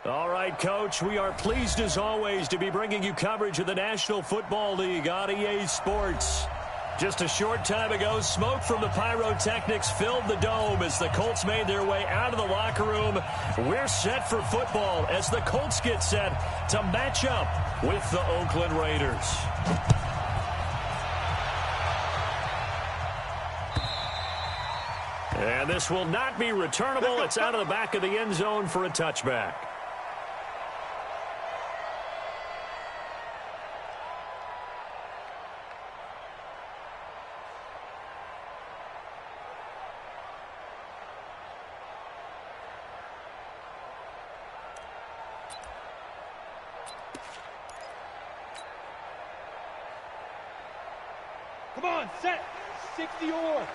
All right, Coach, we are pleased as always to be bringing you coverage of the National Football League on EA Sports. Just a short time ago, smoke from the pyrotechnics filled the dome as the Colts made their way out of the locker room. We're set for football as the Colts get set to match up with the Oakland Raiders. And this will not be returnable. It's out of the back of the end zone for a touchback. Come on, set. 60 or.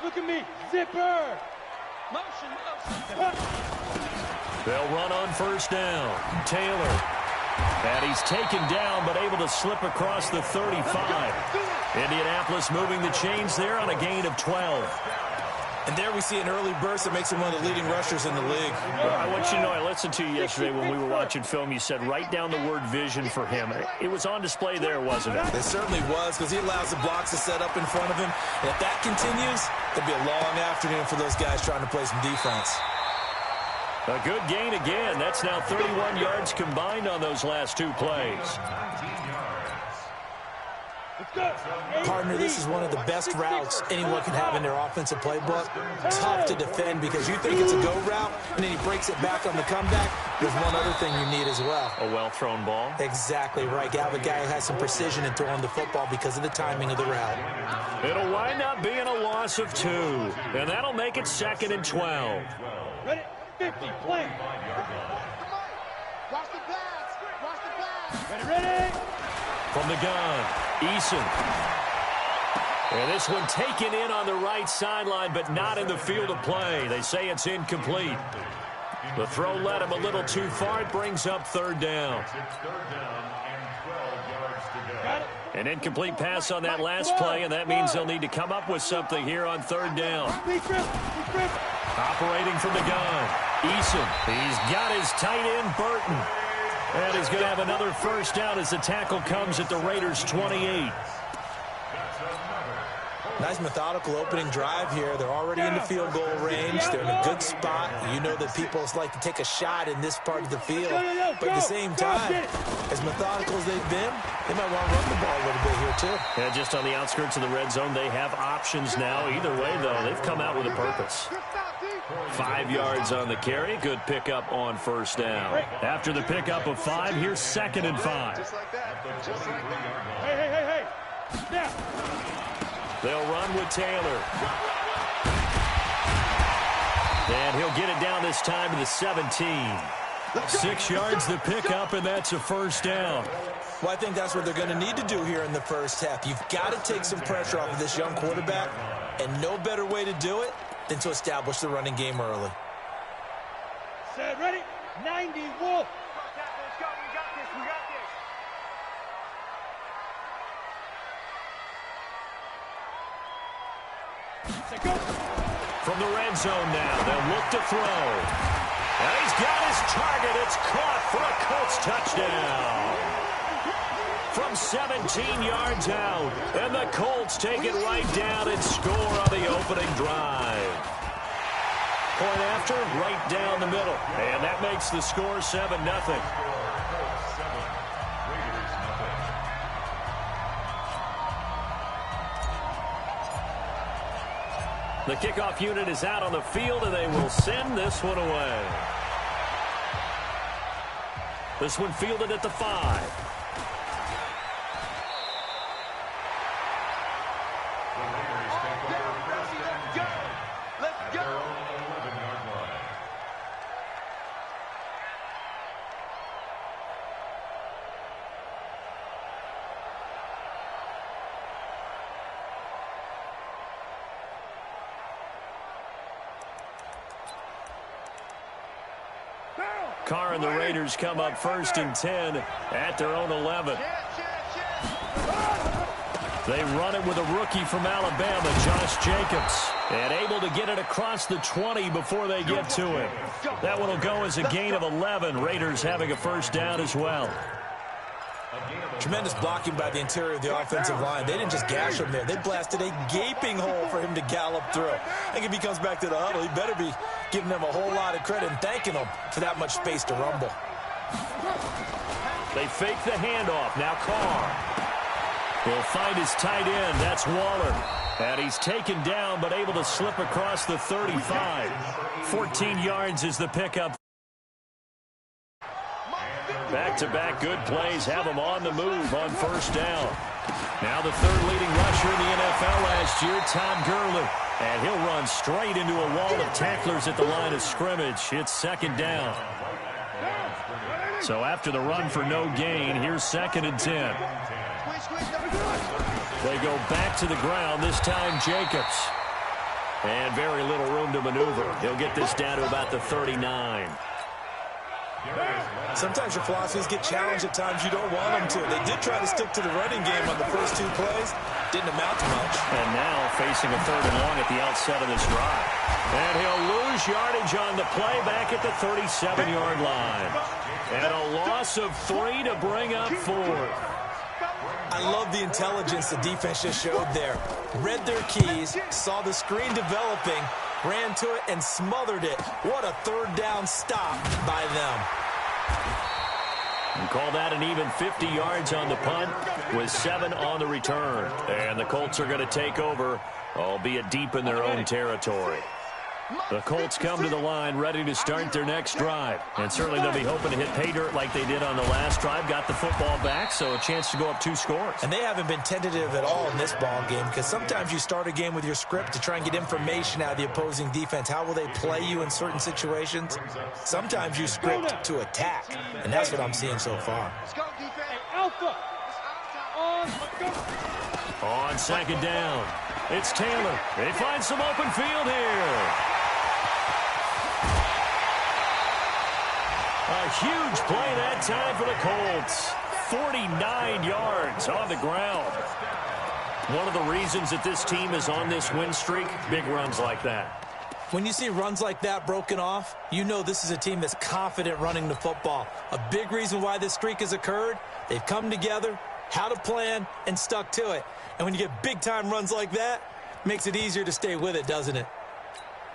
Look at me. Zipper. Motion. They'll run on first down. Taylor. And he's taken down but able to slip across the 35. Indianapolis moving the chains there on a gain of 12. And there we see an early burst that makes him one of the leading rushers in the league. Well, I want you to know, I listened to you yesterday when we were watching film. You said write down the word vision for him. It was on display there, wasn't it? It certainly was, because he allows the blocks to set up in front of him. And if that continues, it'll be a long afternoon for those guys trying to play some defense. A good gain again. That's now 31 yards combined on those last two plays. Partner, this is one of the best routes anyone can have in their offensive playbook. Tough to defend because you think it's a go route, and then he breaks it back on the comeback. There's one other thing you need as well. A well-thrown ball. Exactly right. You have a guy who has some precision in throwing the football because of the timing of the route. It'll wind up being a loss of 2, and that'll make it 2nd and 12. Ready? 50, play. Watch the pass. Watch the pass. Ready? From the gun, Eason. And this one taken in on the right sideline, but not in the field of play. They say it's incomplete. The throw led him a little too far. It brings up 3rd down. An incomplete pass on that last play, and that means they'll need to come up with something here on 3rd down. Operating from the gun, Eason. He's got his tight end, Burton. And he's going to have another first down as the tackle comes at the Raiders' 28. Nice methodical opening drive here. They're already in the field goal range. They're in a good spot. You know that people like to take a shot in this part of the field. But at the same time, as methodical as they've been, they might want to run the ball a little bit here too. And just on the outskirts of the red zone, they have options now. Either way, though, they've come out with a purpose. 5 yards on the carry. Good pickup on first down. After the pickup of 5, here's 2nd and 5. Just like that. Just like that. Hey. Now. They'll run with Taylor. And he'll get it down this time to the 17. 6 yards the pickup, and that's a first down. Well, I think that's what they're going to need to do here in the first half. You've got to take some pressure off of this young quarterback, and no better way to do it than to establish the running game early. Set, ready? 90, Wolf. Let's go. We got this. Go. From the red zone now, they'll look to throw. And he's got his target. It's caught for a Colts touchdown. From 17 yards out, and the Colts take it right down and score on the opening drive. Point after, right down the middle. And that makes the score 7-0. The kickoff unit is out on the field, and they will send this one away. This one fielded at the 5. Carr and the Raiders come up 1st and 10 at their own 11. They run it with a rookie from Alabama, Josh Jacobs. And able to get it across the 20 before they get to him. That one will go as a gain of 11. Raiders having a first down as well. Tremendous blocking by the interior of the offensive line. They didn't just gash him there. They blasted a gaping hole for him to gallop through. I think if he comes back to the huddle, he better be giving them a whole lot of credit and thanking them for that much space to rumble. They fake the handoff. Now Carr. He'll find his tight end. That's Waller. And he's taken down but able to slip across the 35. 14 yards is the pickup. Back-to-back good plays have him on the move on first down. Now the third leading rusher in the NFL last year, Todd Gurley. And he'll run straight into a wall of tacklers at the line of scrimmage. It's second down. So after the run for no gain, here's 2nd and 10. They go back to the ground, this time Jacobs. And very little room to maneuver. He'll get this down to about the 39. Sometimes your philosophies get challenged at times you don't want them to. They did try to stick to the running game on the first 2 plays. Didn't amount to much. And now facing a 3rd and long at the outset of this drive. And he'll lose yardage on the play back at the 37-yard line. And a loss of 3 to bring up 4. I love the intelligence the defense just showed there. Read their keys, saw the screen developing, ran to it, and smothered it. What a 3rd down stop by them. And call that an even 50 yards on the punt with 7 on the return. And the Colts are going to take over, albeit deep in their own territory. The Colts come to the line ready to start their next drive. And certainly they'll be hoping to hit pay dirt like they did on the last drive. Got the football back, so a chance to go up 2 scores. And they haven't been tentative at all in this ball game because sometimes you start a game with your script to try and get information out of the opposing defense. How will they play you in certain situations? Sometimes you script to attack, and that's what I'm seeing so far. Alpha. On 2nd down, it's Taylor. They find some open field here. A huge play that time for the Colts. 49 yards on the ground. One of the reasons that this team is on this win streak, big runs like that. When you see runs like that broken off, you know this is a team that's confident running the football. A big reason why this streak has occurred, they've come together, had a plan, and stuck to it. And when you get big-time runs like that, it makes it easier to stay with it, doesn't it?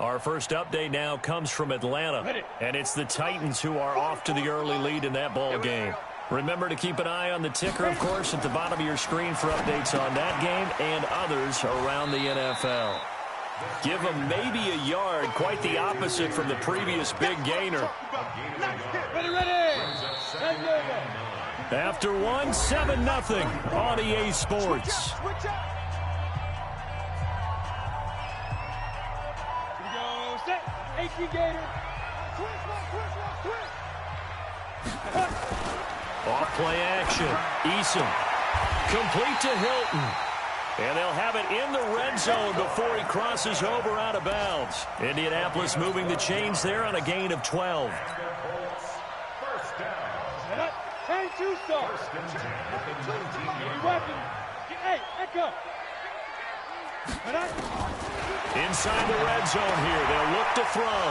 Our first update now comes from Atlanta, and it's the Titans who are off to the early lead in that ball game. Remember to keep an eye on the ticker, of course, at the bottom of your screen for updates on that game and others around the NFL. Give them maybe a yard, quite the opposite from the previous big gainer. Ready. After one, 7-0 on EA Sports. Off play action. Eason. Complete to Hilton. And they'll have it in the red zone before he crosses over out of bounds. Indianapolis moving the chains there on a gain of 12. And 2 stars. Hey, echo. Inside the red zone here, they'll look to throw.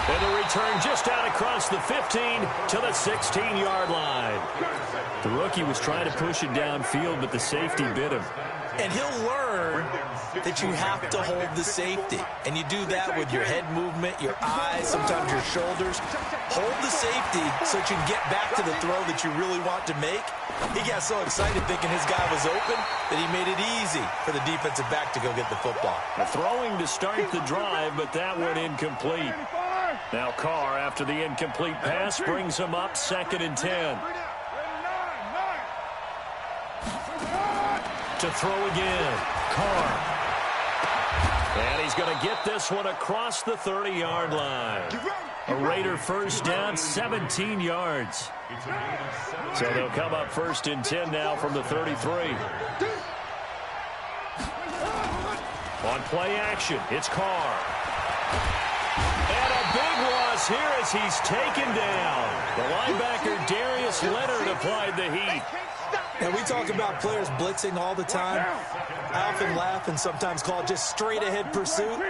And the return just out across the 15 to the 16-yard line. The rookie was trying to push it downfield, but the safety bit him. And he'll learn that you have to hold the safety. And you do that with your head movement, your eyes, sometimes your shoulders. Hold the safety so that you can get back to the throw that you really want to make. He got so excited thinking his guy was open that he made it easy for the defensive back to go get the football. Throwing to start the drive, but that went incomplete. Now Carr, after the incomplete pass, brings him up 2nd and 10. To throw again, Carr. And he's going to get this one across the 30-yard line. A Raider first down, 17 yards. So they'll come up 1st and 10 now from the 33. On play action, it's Carr. And a big loss falls here as he's taken down. The linebacker Darius Leonard applied the heat. And we talk about players blitzing all the time. I often laugh and sometimes call it just straight-ahead pursuit.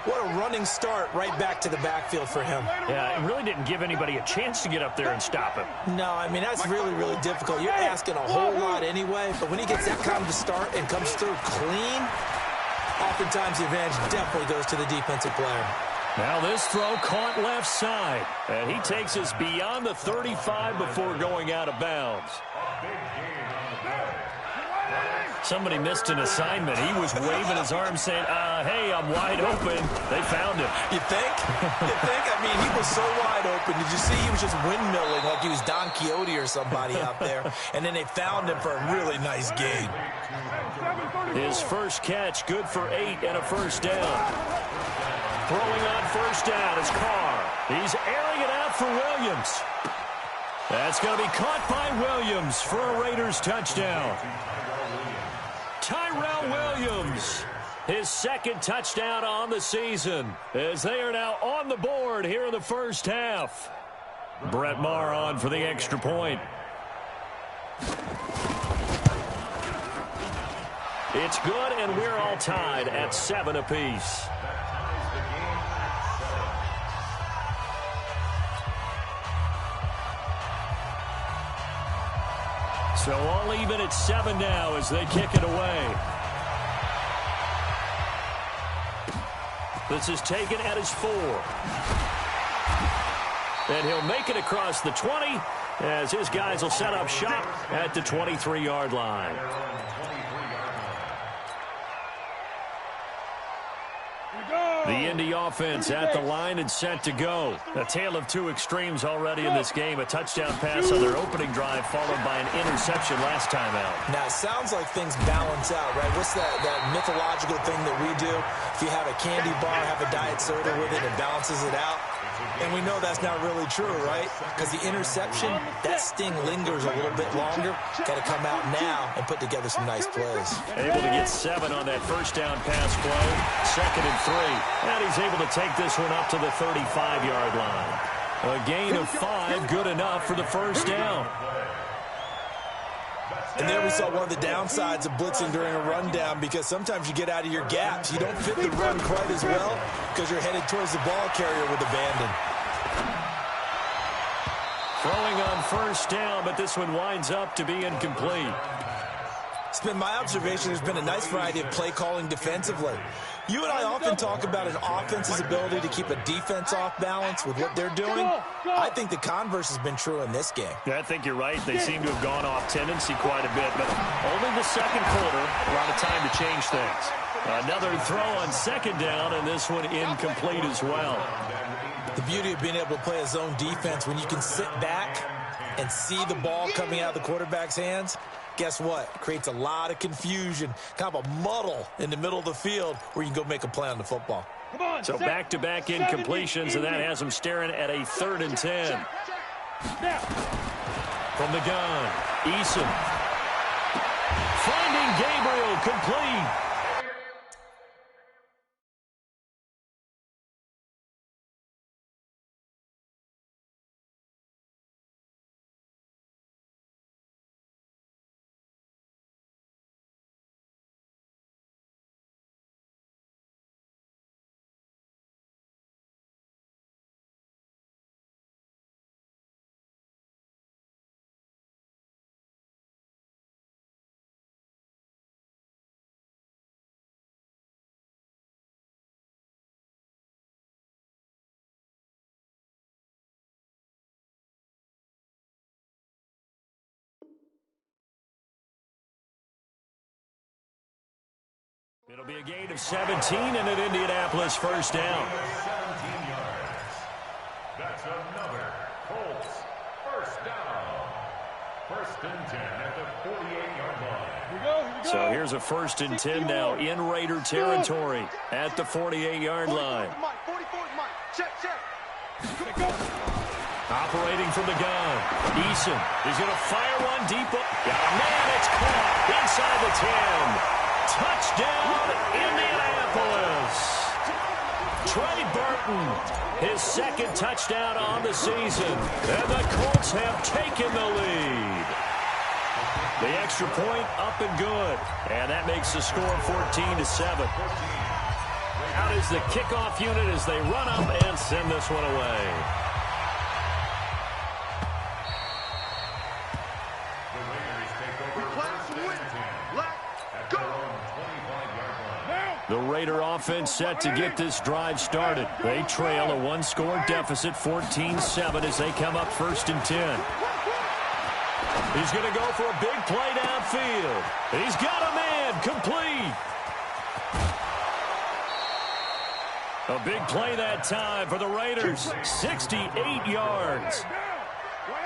What a running start right back to the backfield for him. Yeah, it really didn't give anybody a chance to get up there and stop him. No, I mean, that's really, really difficult. You're asking a whole lot anyway, but when he gets that kind of a start and comes through clean, oftentimes the advantage definitely goes to the defensive player. Now this throw caught left side, and he takes us beyond the 35 before going out of bounds. Somebody missed an assignment. He was waving his arm saying, hey, I'm wide open. They found him. You think? You think? I mean, he was so wide open. Did you see he was just windmilling like he was Don Quixote or somebody out there? And then they found him for a really nice game. His first catch, good for 8 and a first down. Throwing on first down is Carr. He's airing it out for Williams. That's going to be caught by Williams for a Raiders touchdown. Tyrell Williams, his second touchdown on the season, as they are now on the board here in the first half. Brett Maher on for the extra point. It's good, and we're all tied at 7 apiece. So all even at 7 now as they kick it away. This is taken at his 4. And he'll make it across the 20 as his guys will set up shop at the 23-yard line. The Indy offense at the line and set to go. A tale of two extremes already in this game. A touchdown pass on their opening drive followed by an interception last time out. Now, it sounds like things balance out, right? What's that mythological thing that we do? If you have a candy bar, have a diet soda with it, it balances it out. And we know that's not really true, right? Because the interception, that sting lingers a little bit longer. Got to come out now and put together some nice plays. Able to get 7 on that first down pass play. 2nd and 3. And he's able to take this one up to the 35-yard line. A gain of 5, good enough for the first down. And there we saw one of the downsides of blitzing during a rundown, because sometimes you get out of your gaps. You don't fit the run quite as well because you're headed towards the ball carrier with abandon. Throwing on first down, but this one winds up to be incomplete. It's been my observation there's been a nice variety of play calling defensively. You and I often talk about an offense's ability to keep a defense off balance with what they're doing. I think the converse has been true in this game. Yeah, I think you're right. They seem to have gone off tendency quite a bit, but only the second quarter, a lot of time to change things. Another throw on second down, and this one incomplete as well. The beauty of being able to play a zone defense, when you can sit back and see the ball coming out of the quarterback's hands, guess what? It creates a lot of confusion, kind of a muddle in the middle of the field where you can go make a play on the football. So back-to-back incompletions, and that has them staring at a 3rd and 10. From the gun, Eason. Finding Gabriel, complete. It'll be a gain of 17 and an Indianapolis first down. 17 yards. That's another Colts first down. 1st and 10 at the 48-yard line. Here we go. So here's a 1st and 10 now in Raider territory at the 48-yard line. 44 Mike. Check. Operating from the gun. Eason is going to fire one deep. Got a man. It's caught inside the 10. Touchdown, Indianapolis. Trey Burton, his second touchdown on the season. And the Colts have taken the lead. The extra point up and good. And that makes the score 14-7. Out is the kickoff unit as they run up and send this one away. The Raider offense set to get this drive started. They trail a one-score deficit, 14-7, as they come up 1st and 10. He's going to go for a big play downfield. He's got a man complete. A big play that time for the Raiders, 68 yards.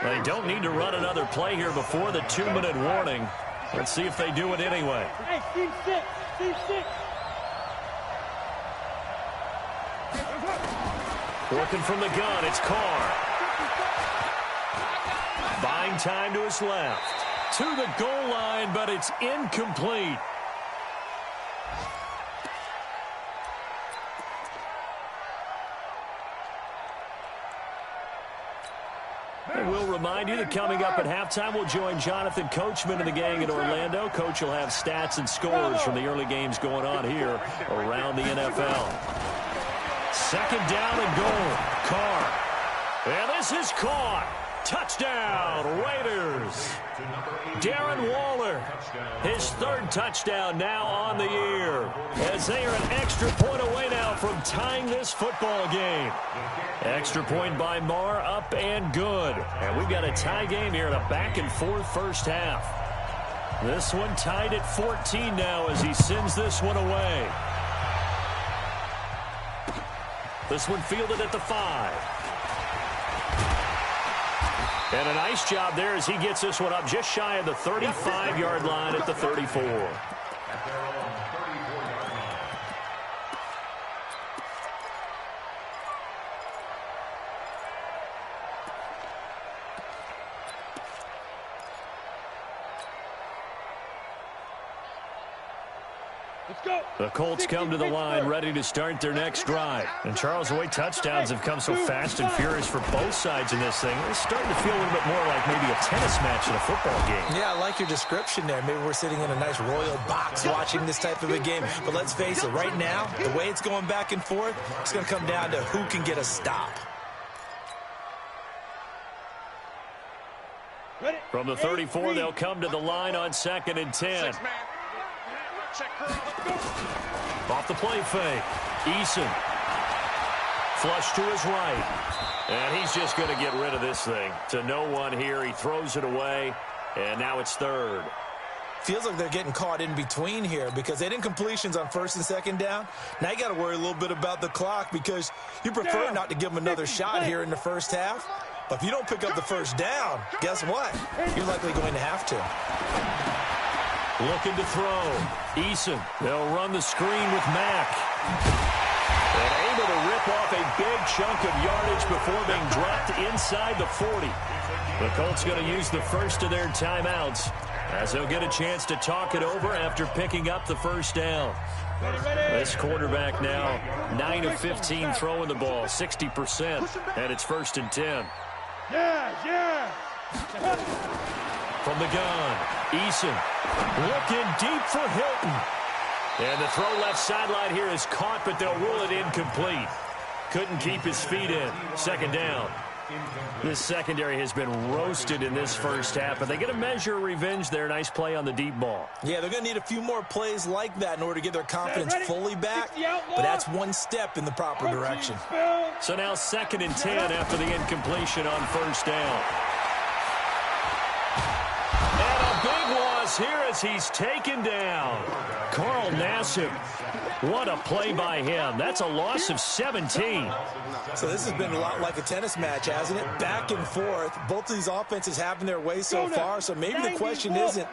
They don't need to run another play here before the 2-minute warning. Let's see if they do it anyway. Hey, team six, team six. Working from the gun, it's Carr. Buying time to his left. To the goal line, but it's incomplete. And we'll remind you that coming up at halftime, we'll join Jonathan Coachman and the gang in Orlando. Coach will have stats and scores from the early games going on here around the NFL. 2nd down and goal. Carr. And this is caught. Touchdown, Raiders. Darren Waller, his 3rd touchdown now on the year, as they are an extra point away now from tying this football game. Extra point by Marr, up and good. And we've got a tie game here in a back-and-forth first half. This one tied at 14 now as he sends this one away. This one fielded at the 5. And a nice job there as he gets this one up just shy of the 35-yard line at the 34. The Colts come to the line ready to start their next drive. And Charles, the way touchdowns have come so fast and furious for both sides in this thing, it's starting to feel a little bit more like maybe a tennis match in a football game. Yeah, I like your description there. Maybe we're sitting in a nice royal box watching this type of a game. But let's face it, right now, the way it's going back and forth, it's going to come down to who can get a stop. From the 34, they'll come to the line on 2nd and 10. Off the play fake. Eason. Flush to his right. And he's just going to get rid of this thing. To no one here. He throws it away. And now it's 3rd. Feels like they're getting caught in between here because they didn't completions on 1st and 2nd down. Now you got to worry a little bit about the clock because you prefer not to give them another shot here in the first half. But if you don't pick up the 1st down, guess what? You're likely going to have to. Looking to throw. Eason. They'll run the screen with Mack. And able to rip off a big chunk of yardage before being dropped inside the 40. The Colts going to use the first of their timeouts as they'll get a chance to talk it over after picking up the 1st down. This quarterback now 9 of 15 throwing the ball, 60%, and it's 1st and 10. Yeah. From the gun, Eason looking deep for Hilton. And the throw left sideline here is caught, but they'll rule it incomplete. Couldn't keep his feet in. 2nd down. This secondary has been roasted in this first half, but they get a measure of revenge there. Nice play on the deep ball. Yeah, they're going to need a few more plays like that in order to get their confidence fully back, but that's one step in the proper direction. So now 2nd and 10 after the incompletion on 1st down. And a big loss here as he's taken down. Carl Nassib. What a play by him. That's a loss of 17. So this has been a lot like a tennis match, hasn't it? Back and forth. Both of these offenses having their way so far. So maybe the question isn't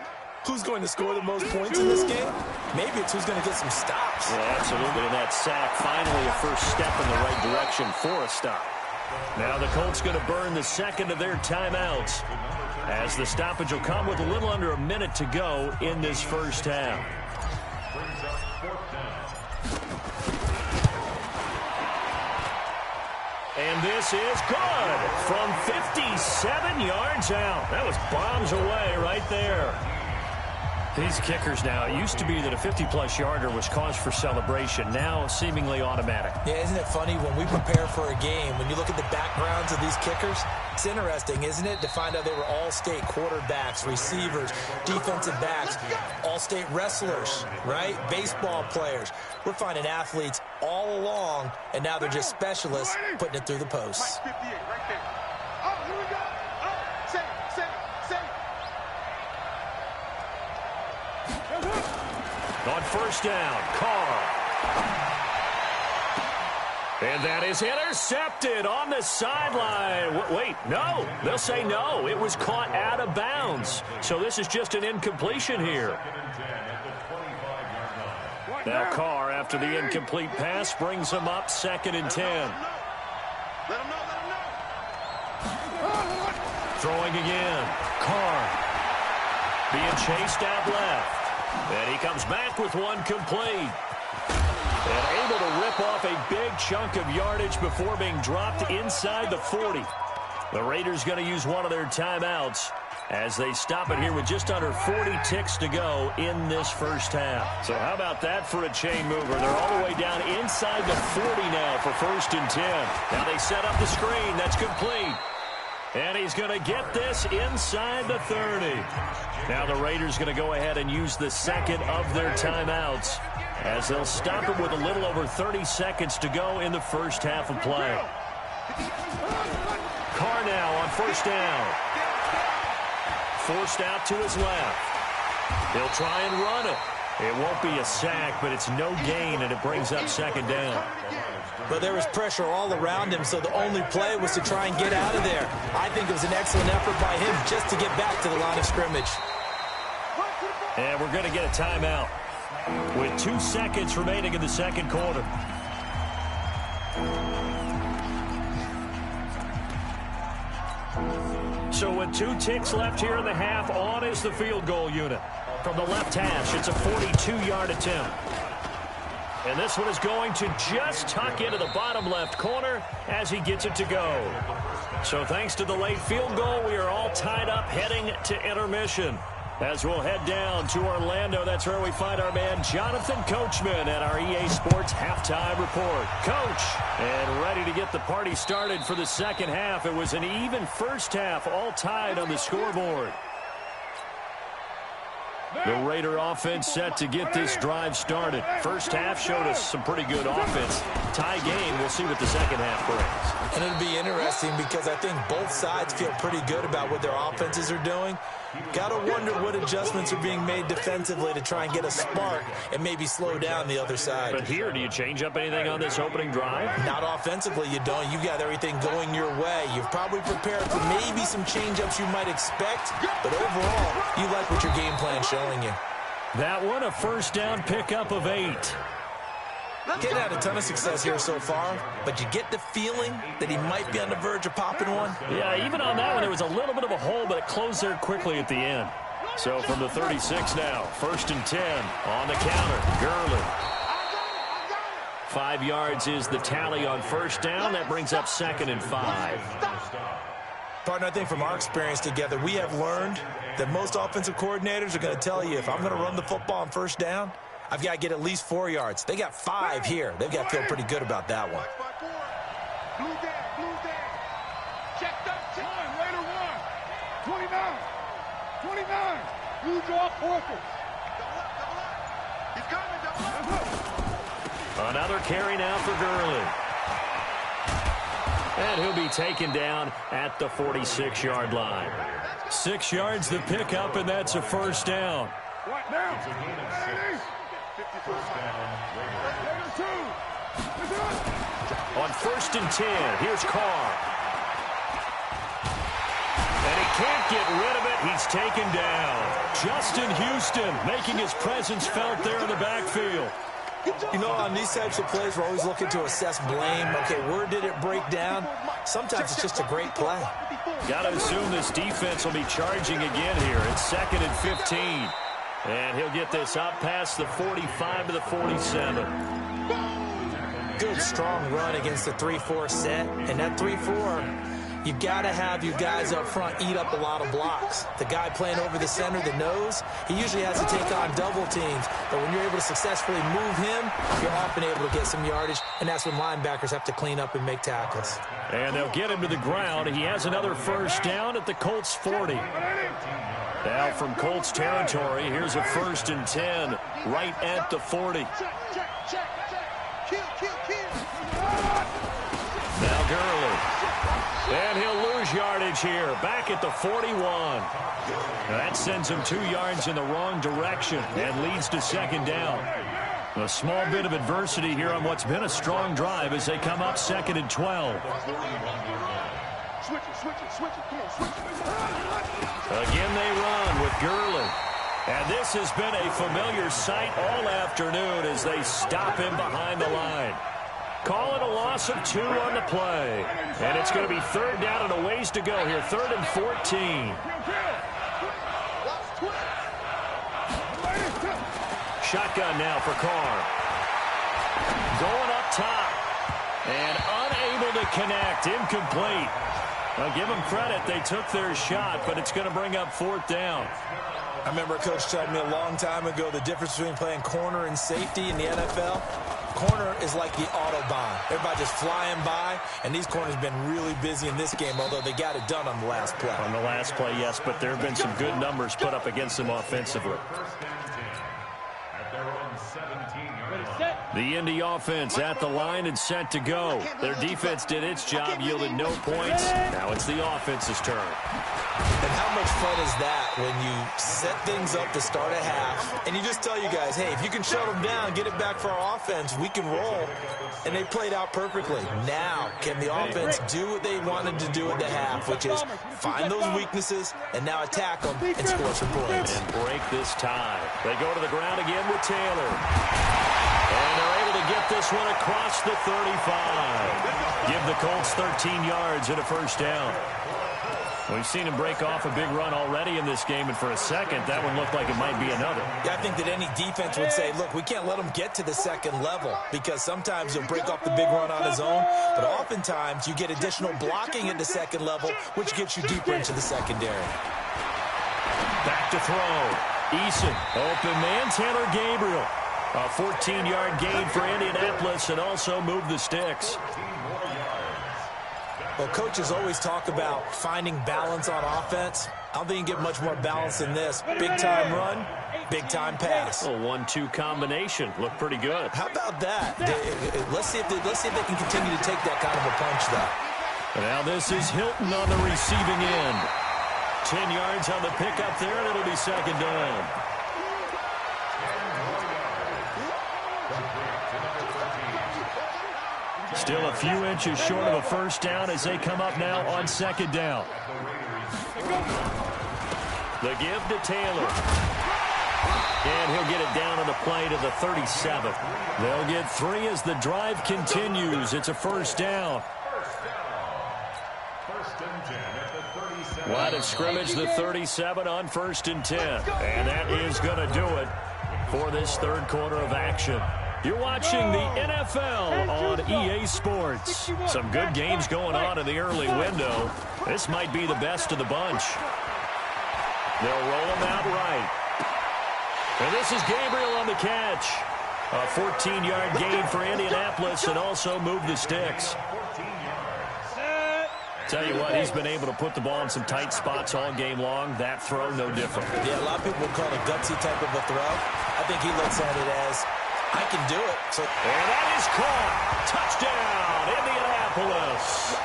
who's going to score the most points in this game. Maybe it's who's going to get some stops. Yeah, absolutely. And that sack, finally a first step in the right direction for a stop. Now the Colts going to burn the 2nd of their timeouts as the stoppage will come with a little under a minute to go in this first half. this is good from 57 yards out. That was bombs away right there. These kickers now, it used to be that a 50-plus yarder was cause for celebration. Now, seemingly automatic. Yeah, isn't it funny when we prepare for a game, when you look at the backgrounds of these kickers, it's interesting, isn't it, to find out they were all-state quarterbacks, receivers, defensive backs, all-state wrestlers, right? Baseball players. We're finding athletes all along, and now they're just specialists putting it through the posts. 58 right there. Oh, here we go. Oh, save. On first down, Carr. And that is intercepted on the sideline. Wait, no. They'll say no. It was caught out of bounds. So this is just an incompletion here. Now Carr, after the incomplete pass, brings him up 2nd and 10. Let him know. Throwing again. Carr being chased out left. And he comes back with one complete. And able to rip off a big chunk of yardage before being dropped inside the 40. The Raiders going to use one of their timeouts as they stop it here with just under 40 ticks to go in this first half. So how about that for a chain mover? They're all the way down inside the 40 now for 1st and 10. Now they set up the screen. That's complete. And he's going to get this inside the 30. Now the Raiders going to go ahead and use the second of their timeouts as they'll stop it with a little over 30 seconds to go in the first half of play. Carr now on first down. Forced out to his left. He'll try and run it. It won't be a sack, but it's no gain, and it brings up 2nd down. But there was pressure all around him, so the only play was to try and get out of there. I think it was an excellent effort by him just to get back to the line of scrimmage. And we're going to get a timeout with 2 seconds remaining in the second quarter. So with 2 ticks left here in the half, on is the field goal unit. From the left hash, it's a 42-yard attempt. And this one is going to just tuck into the bottom left corner as he gets it to go. So thanks to the late field goal, we are all tied up heading to intermission. As we'll head down to Orlando, that's where we find our man Jonathan Coachman at our EA Sports Halftime Report. Coach, and ready to get the party started for the second half. It was an even first half, all tied on the scoreboard. The Raider offense set to get this drive started. First half showed us some pretty good offense. Tie game, we'll see what the second half brings. And it'll be interesting because I think both sides feel pretty good about what their offenses are doing. Got to wonder what adjustments are being made defensively to try and get a spark and maybe slow down the other side. But here, do you change up anything on this opening drive? Not offensively, you don't. You got everything going your way. You've probably prepared for maybe some change-ups you might expect, but overall, you like what your game plan is showing you. That one, a first down pickup of 8. Getting had a ton of success here so far, but you get the feeling that he might be on the verge of popping one. Yeah, even on that one, there was a little bit of a hole, but it closed there quickly at the end. So from the 36 now, 1st and 10 on the counter. Gurley. 5 yards is the tally on first down. That brings up 2nd and 5. Partner, I think from our experience together, we have learned that most offensive coordinators are going to tell you, if I'm going to run the football on first down, I've got to get at least 4 yards. They got 5 here. They've got to feel pretty good about that one. Blue down. Check that. One, Raider 1. 29. Blue draw quarters. He's coming. Double up. Another carry now for Gurley. And he'll be taken down at the 46-yard line. 6 yards the pickup, and that's a first down. What now? On 1st and 10, here's Carr. And he can't get rid of it. He's taken down. Justin Houston making his presence felt there in the backfield. You know, on these types of plays, we're always looking to assess blame. Okay, where did it break down? Sometimes it's just a great play. Got to assume this defense will be charging again here. It's 2nd and 15. And he'll get this up past the 45 to the 47. good, strong run against the 3-4 set. And that 3-4, you've got to have your guys up front eat up a lot of blocks. The guy playing over the center, the nose, he usually has to take on double teams. But when you're able to successfully move him, you're often able to get some yardage, and that's when linebackers have to clean up and make tackles. And they'll get him to the ground. He has another first down at the Colts 40. Now from Colts territory, here's a 1st and 10 right at the 40. Now Gurley. And he'll lose yardage here, back at the 41. That sends him 2 yards in the wrong direction and leads to 2nd down. A small bit of adversity here on what's been a strong drive as they come up 2nd and 12. Again they run with Gurley. And this has been a familiar sight all afternoon as they stop him behind the line. Call it a loss of 2 on the play. And it's going to be 3rd down and a ways to go here. 3rd and 14. Shotgun now for Carr. Going up top. And unable to connect. Incomplete. I'll give them credit. They took their shot, but it's going to bring up 4th down. I remember a coach telling me a long time ago the difference between playing corner and safety in the NFL. Corner is like the Autobahn. Everybody just flying by, and these corners have been really busy in this game, although they got it done on the last play. On the last play, yes, but there have been some good numbers put up against them offensively. The Indy offense at the line and set to go. Their defense did its job, yielded no points. Now it's the offense's turn. And how much fun is that when you set things up to start a half, and you just tell you guys, hey, if you can shut them down, get it back for our offense, we can roll. And they played out perfectly. Now, can the offense do what they wanted to do at the half, which is find those weaknesses and now attack them and score some points. And break this tie. They go to the ground again with Taylor. And they're able to get this one across the 35. Give the Colts 13 yards and a 1st down. We've seen him break off a big run already in this game, and for a second, that one looked like it might be another. Yeah, I think that any defense would say, look, we can't let him get to the 2nd level, because sometimes he'll break off the big run on his own, but oftentimes you get additional blocking at the 2nd level, which gets you deeper into the secondary. Back to throw. Eason, open man, Taylor Gabriel. A 14-yard gain for Indianapolis and also move the sticks. Well, coaches always talk about finding balance on offense. I don't think you can get much more balance than this. Big-time run, big-time pass. A 1-2 combination. Looked pretty good. How about that? Let's see if they can continue to take that kind of a punch, though. Now this is Hilton on the receiving end. 10 yards on the pickup there, and it'll be 2nd down. Still a few inches short of a 1st down as they come up now on 2nd down. The give to Taylor. And he'll get it down on the play to the 37. They'll get 3 as the drive continues. It's a 1st down. Line of scrimmage, the 37 on 1st and 10. And that is going to do it for this 3rd quarter of action. You're watching the NFL on EA Sports. Some good games going on in the early window. This might be the best of the bunch. They'll roll him out right. And this is Gabriel on the catch. A 14-yard gain for Indianapolis and also move the sticks. Tell you what, he's been able to put the ball in some tight spots all game long. That throw, no different. Yeah, a lot of people would call it a gutsy type of a throw. I think he looks at it as, I can do it. So, and that is caught. Touchdown, Indianapolis.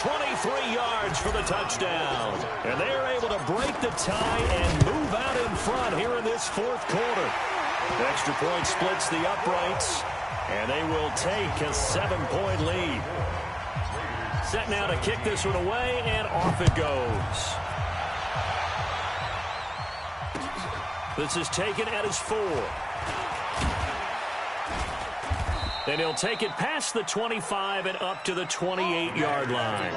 23 yards for the touchdown. And they are able to break the tie and move out in front here in this 4th quarter. The extra point splits the uprights, and they will take a 7-point lead. Set now to kick this one away, and off it goes. This is taken at his 4. Then he'll take it past the 25 and up to the 28-yard line.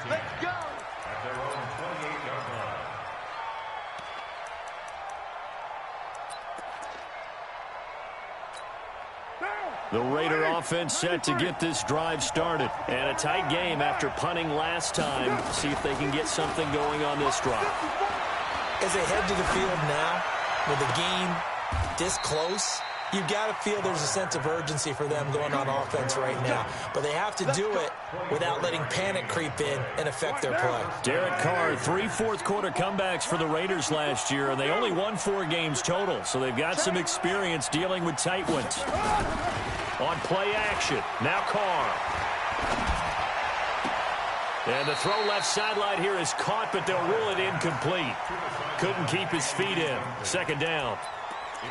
Let's go. Down. The Raider offense set to get this drive started. And a tight game after punting last time. See if they can get something going on this drive. As they head to the field now, with the game this close, you've got to feel there's a sense of urgency for them going on offense right now. But they have to do it without letting panic creep in and affect their play. Derek Carr, 3 fourth-quarter comebacks for the Raiders last year, and they only won 4 games total, so they've got some experience dealing with tight ones. On play action, now Carr. And the throw left sideline here is caught, but they'll rule it incomplete. Couldn't keep his feet in. Second down.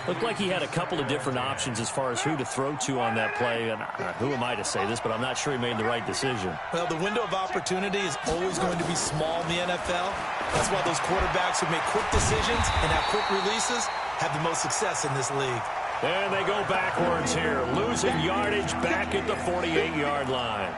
Looked like he had a couple of different options as far as who to throw to on that play. And who am I to say this, but I'm not sure he made the right decision. Well, the window of opportunity is always going to be small in the NFL. That's why those quarterbacks who make quick decisions and have quick releases have the most success in this league. And they go backwards here, losing yardage back at the 48-yard line.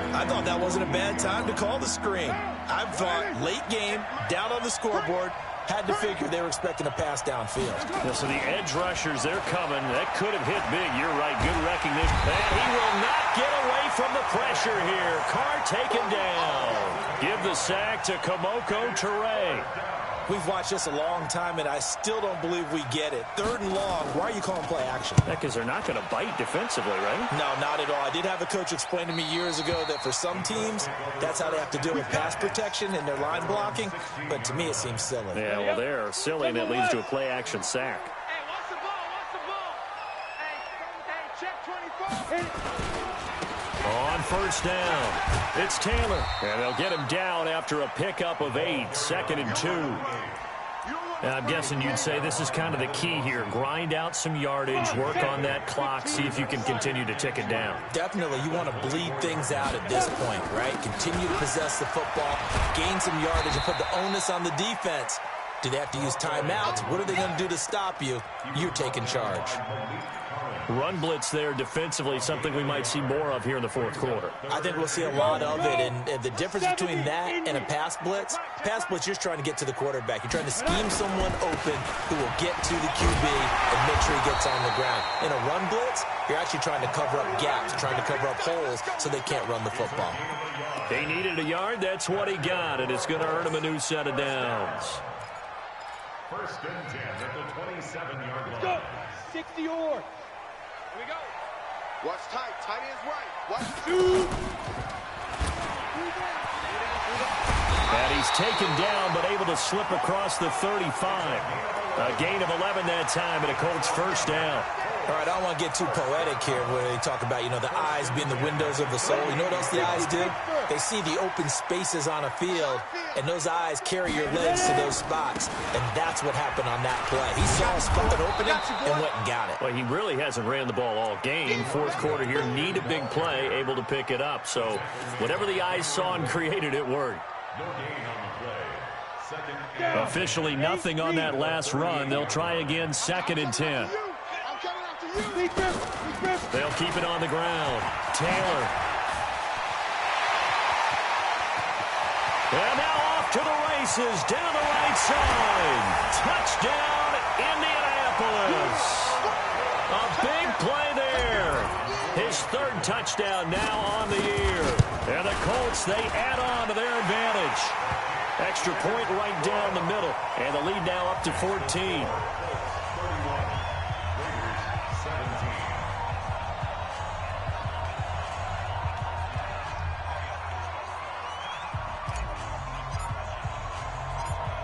I thought that wasn't a bad time to call the screen. I thought late game, down on the scoreboard, had to figure they were expecting a pass downfield. Yeah, so the edge rushers, they're coming. That could have hit big. You're right. Good recognition. And he will not get away from the pressure here. Carr taken down. Give the sack to Kamoko Toure. We've watched this a long time, and I still don't believe we get it. 3rd and long, why are you calling play action? Yeah, because they're not going to bite defensively, right? No, not at all. I did have a coach explain to me years ago that for some teams, that's how they have to deal with pass protection and their line blocking. But to me, it seems silly. Yeah, well, they're silly, and it leads to a play action sack. Hey, what's the ball? What's the ball? Hey, check 24. On first down, it's Taylor. And they'll get him down after a pickup of 8, 2nd and 2. And I'm guessing you'd say this is kind of the key here. Grind out some yardage, work on that clock, see if you can continue to tick it down. Definitely, you want to bleed things out at this point, right? Continue to possess the football, gain some yardage, and put the onus on the defense. Do they have to use timeouts? What are they going to do to stop you? You're taking charge. Run blitz there defensively, something we might see more of here in the 4th quarter. I think we'll see a lot of it, and the difference between that and a pass blitz, you're just trying to get to the quarterback. You're trying to scheme someone open who will get to the QB and make sure he gets on the ground. In a run blitz, you're actually trying to cover up gaps, trying to cover up holes so they can't run the football. He needed a yard. That's what he got, and it's going to earn him a new set of downs. 1st and 10 at the 27-yard line. Go. 60 or. Here we go. Watch tight. Tight ends right. Watch. And he's taken down, but able to slip across the 35. A gain of 11 that time, and a Colts first down. All right, I don't want to get too poetic here where they talk about, the eyes being the windows of the soul. You know what else the eyes do? They see the open spaces on a field, and those eyes carry your legs to those spots. And that's what happened on that play. He saw a spot, an opening, and went and got it. Well, he really hasn't ran the ball all game. 4th quarter here, need a big play, able to pick it up. So whatever the eyes saw and created, it worked. No gain on the play. 2nd and Officially nothing on that last run. They'll try again, 2nd and 10. They'll keep it on the ground. Taylor. And now off to the races, down the right side. Touchdown, Indianapolis. A big play there. His 3rd touchdown now on the year. And the Colts, they add on to their advantage. Extra point right down the middle. And the lead now up to 14.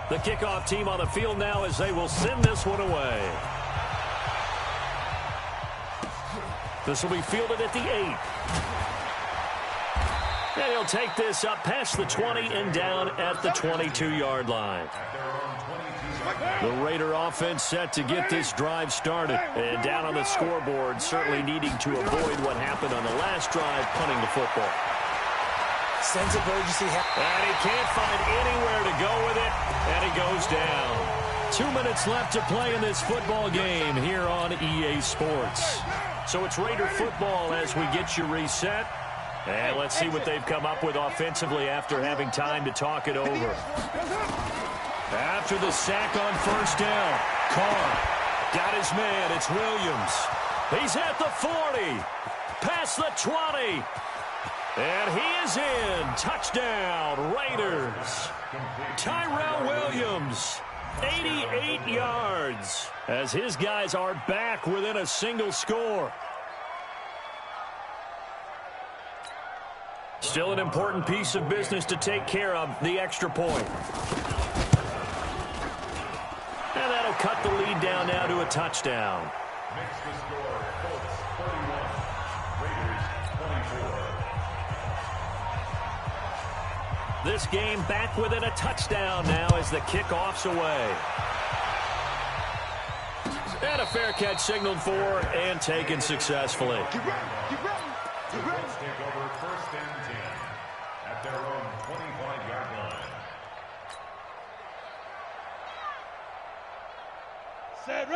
The kickoff team on the field now as they will send this one away. This will be fielded at the 8. And he'll take this up past the 20 and down at the 22-yard line. The Raider offense set to get this drive started. And down on the scoreboard, certainly needing to avoid what happened on the last drive, punting the football. Sense of urgency. And he can't find anywhere to go with it, and he goes down. 2 minutes left to play in this football game here on EA Sports. So it's Raider football as we get you reset. And let's see what they've come up with offensively after having time to talk it over. After the sack on first down, Carr got his man. It's Williams. He's at the 40. Past the 20. And he is in. Touchdown, Raiders. Tyrell Williams, 88 yards, as his guys are back within a single score. Still an important piece of business to take care of, the extra point. And that'll cut the lead down now to a touchdown. Makes the score Colts 31, Raiders 24. This game back within a touchdown now as the kickoff's away. And a fair catch signaled for and taken successfully. Get ready. Get ready. Get ready. Colts take over 1st and 10 at their own 25-yard line.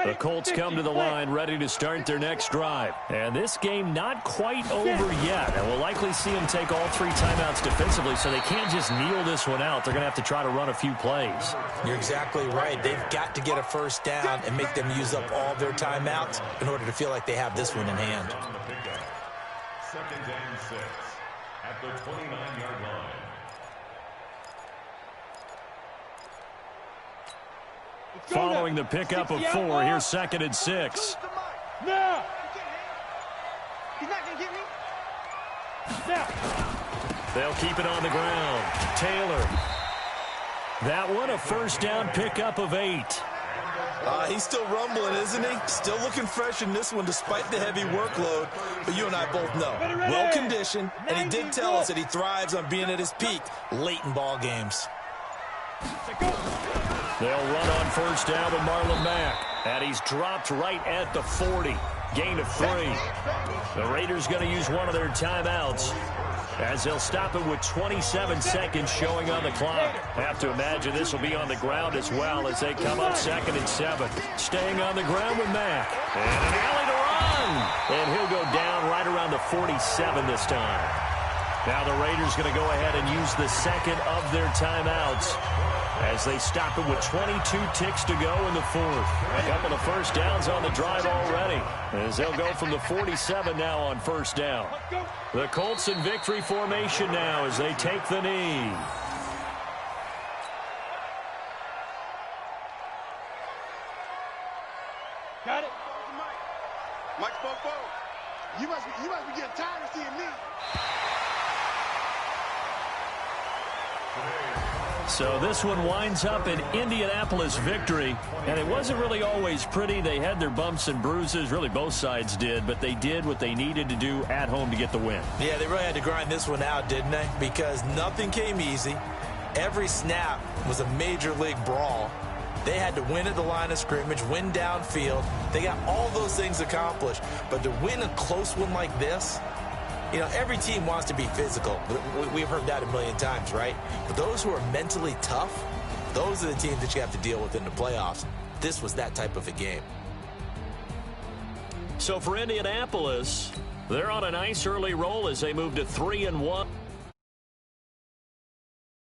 The Colts come to the line ready to start their next drive. And this game not quite over yet. And we'll likely see them take all 3 timeouts defensively, so they can't just kneel this one out. They're going to have to try to run a few plays. You're exactly right. They've got to get a first down and make them use up all their timeouts in order to feel like they have this one in hand. 2nd and 6 at the 29-yard line. Following the pickup of 4, here's 2nd and 6. Now. He's not going to get me. Now. They'll keep it on the ground. Taylor. That one a first down pickup of 8. He's still rumbling, isn't he? Still looking fresh in this one despite the heavy workload. But you and I both know, well-conditioned, and he did tell us that he thrives on being at his peak late in ball games. They'll run on first down with Marlon Mack. And he's dropped right at the 40. Gain of 3. The Raiders going to use one of their timeouts as they'll stop it with 27 seconds showing on the clock. Have to imagine this will be on the ground as well as they come up 2nd and 7. Staying on the ground with Mack. And an alley to run. And he'll go down right around the 47 this time. Now the Raiders going to go ahead and use the 2nd of their timeouts as they stop it with 22 ticks to go in the 4th. A couple of first downs on the drive already as they'll go from the 47 now on first down. The Colts in victory formation now as they take the knee. Got it. Mike spoke forward. You must be getting tired of seeing me. So this one winds up an Indianapolis victory, and it wasn't really always pretty. They had their bumps and bruises, really both sides did, but they did what they needed to do at home to get the win. Yeah, they really had to grind this one out, didn't they? Because nothing came easy. Every snap was a major league brawl. They had to win at the line of scrimmage, win downfield. They got all those things accomplished, but to win a close one like this, you know, every team wants to be physical. We've heard that a million times, right? But those who are mentally tough, those are the teams that you have to deal with in the playoffs. This was that type of a game. So for Indianapolis, they're on a nice early roll as they move to 3-1.